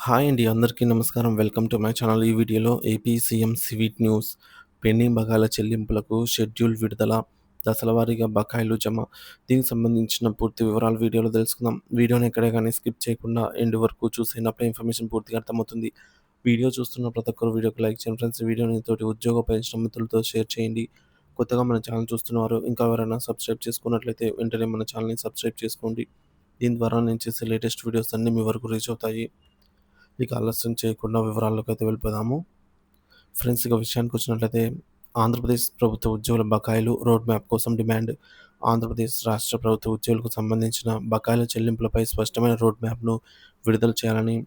Hi అండి. అందరికీ నమస్కారం. Welcome to my channel. ఈ వీడియోలో AP CM sweet news. Pending బకాయిల చెల్లింపులకు షెడ్యూల్ విడుదల. దశల వారీగా బకాయిలు జమ. దీనికి సంబంధించిన పూర్తి వివరాలు వీడియోలో తెలుసుకుందాం. వీడియోని ఎక్కడే గానీ స్కిప్ చేయకుండా ఎండ్ వరకు చూసినప్పుడే ఇన్ఫర్మేషన్ పూర్తిగా అర్థమవుతుంది. వీడియో చూస్తున్న ప్రతి ఒక్కరు వీడియోకి లైక్ చేయండి ఫ్రెండ్స్. ఈ వీడియోని తోటి ఉద్యోగ మిత్రులతో షేర్ చేయండి. కొత్తగా మన ఛానల్ చూస్తున్నవారు ఇంకా ఎవరైనా సబ్స్క్రైబ్ చేసుకున్నట్లయితే వెంటనే మన ఛానల్‌ని సబ్స్క్రైబ్ చేసుకోండి. దీని ద్వారా నేను చేసే లేటెస్ట్ వీడియోస్ అన్నీ మీ వరకు రీచ్ అవుతాయి. ఇక ఆలస్యం చేయకుండా వివరాల్లోకైతే వెళ్ళిపోదాము. ఫ్రెండ్స్, ఇక విషయానికొచ్చినట్లయితే ఆంధ్రప్రదేశ్ ప్రభుత్వ ఉద్యోగుల బకాయిలు రోడ్ మ్యాప్ కోసం డిమాండ్. ఆంధ్రప్రదేశ్ రాష్ట్ర ప్రభుత్వ ఉద్యోగులకు సంబంధించిన బకాయిల చెల్లింపులపై స్పష్టమైన రోడ్ మ్యాప్‌ను విడుదల చేయాలని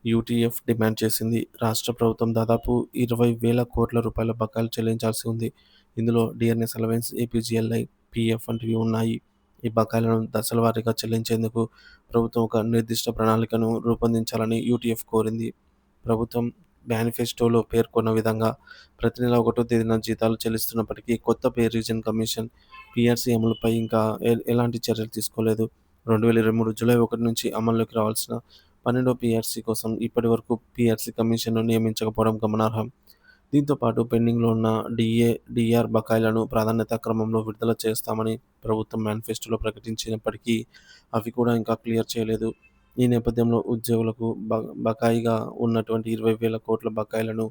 యూటీఎఫ్ డిమాండ్ చేసింది. రాష్ట్ర ప్రభుత్వం దాదాపు 20,000 కోట్ల రూపాయల బకాయిలు చెల్లించాల్సి ఉంది. ఇందులో డిఆర్ఎస్ అలవెన్స్, ఏపీజీఎల్ఐ, పీఎఫ్ వంటివి ఉన్నాయి. ఈ బకాయిలను దశల వారీగా చెల్లించేందుకు ప్రభుత్వం ఒక నిర్దిష్ట ప్రణాళికను రూపొందించాలని యూటీఎఫ్ కోరింది. ప్రభుత్వం మేనిఫెస్టోలో పేర్కొన్న విధంగా ప్రతి నెల 1వ తేదీన జీతాలు చెల్లిస్తున్నప్పటికీ కొత్త పే రివిజన్ కమిషన్, పీఆర్సీ అమలుపై ఇంకా ఎలాంటి చర్యలు తీసుకోలేదు. 2023 జూలై 1 నుంచి అమల్లోకి రావాల్సిన 12వ పీఆర్సీ కోసం ఇప్పటివరకు పీఆర్సీ కమిషన్‌ను నియమించకపోవడం గమనార్హం. దీంతో పాటు పెండింగ్‌లో ఉన్న డీఏ, డీఆర్ బకాయిలను ప్రాధాన్యతా క్రమంలో విడుదల చేస్తామని ప్రభుత్వం మేనిఫెస్టోలో ప్రకటించినప్పటికీ అవి కూడా ఇంకా క్లియర్ చేయలేదు. ఈ నేపథ్యంలో ఉద్యోగులకు బకాయిగా ఉన్నటువంటి 20,000 కోట్ల బకాయిలను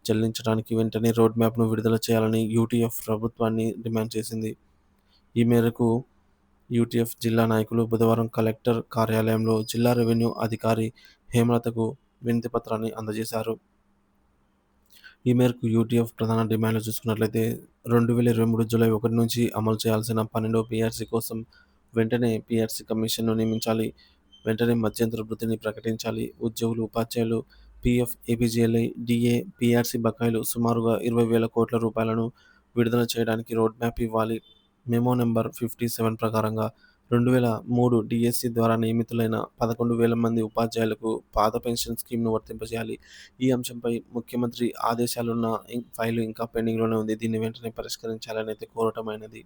చెల్లించడానికి వెంటనే రోడ్ మ్యాప్‌ను విడుదల చేయాలని యూటీఎఫ్ ప్రభుత్వాన్ని డిమాండ్ చేసింది. ఈ మేరకు యూటీఎఫ్ జిల్లా నాయకులు బుధవారం కలెక్టర్ కార్యాలయంలో జిల్లా రెవెన్యూ అధికారి హేమలతకు వినతిపత్రాన్ని అందజేశారు. ఈ మేరకు యూటీఎఫ్ ప్రధాన డిమాండ్లు చూసుకున్నట్లయితే 2023 జూలై 1 నుంచి అమలు చేయాల్సిన 12వ పీఆర్సీ కోసం వెంటనే పీఆర్సీ కమిషన్‌ను నియమించాలి. వెంటనే మధ్యంతర వృత్తిని ప్రకటించాలి. ఉద్యోగులు, ఉపాధ్యాయులు పీఎఫ్, ఏపీజీఎల్ఐ, డీఏ, పీఆర్సీ బకాయిలు సుమారుగా 20,000 కోట్ల రూపాయలను విడుదల చేయడానికి రోడ్ మ్యాప్ ఇవ్వాలి. మెమో నంబర్ 57 ప్రకారంగా 2003 డీఎస్సీ ద్వారా నియమితులైన 11,000 మంది ఉపాధ్యాయులకు పాత పెన్షన్ స్కీమ్‌ను వర్తింపజేయాలి. ఈ అంశంపై ముఖ్యమంత్రి ఆదేశాలున్న ఫైలు ఇంకా పెండింగ్‌లోనే ఉంది. దీన్ని వెంటనే పరిష్కరించాలని అయితే కోరటమైనది.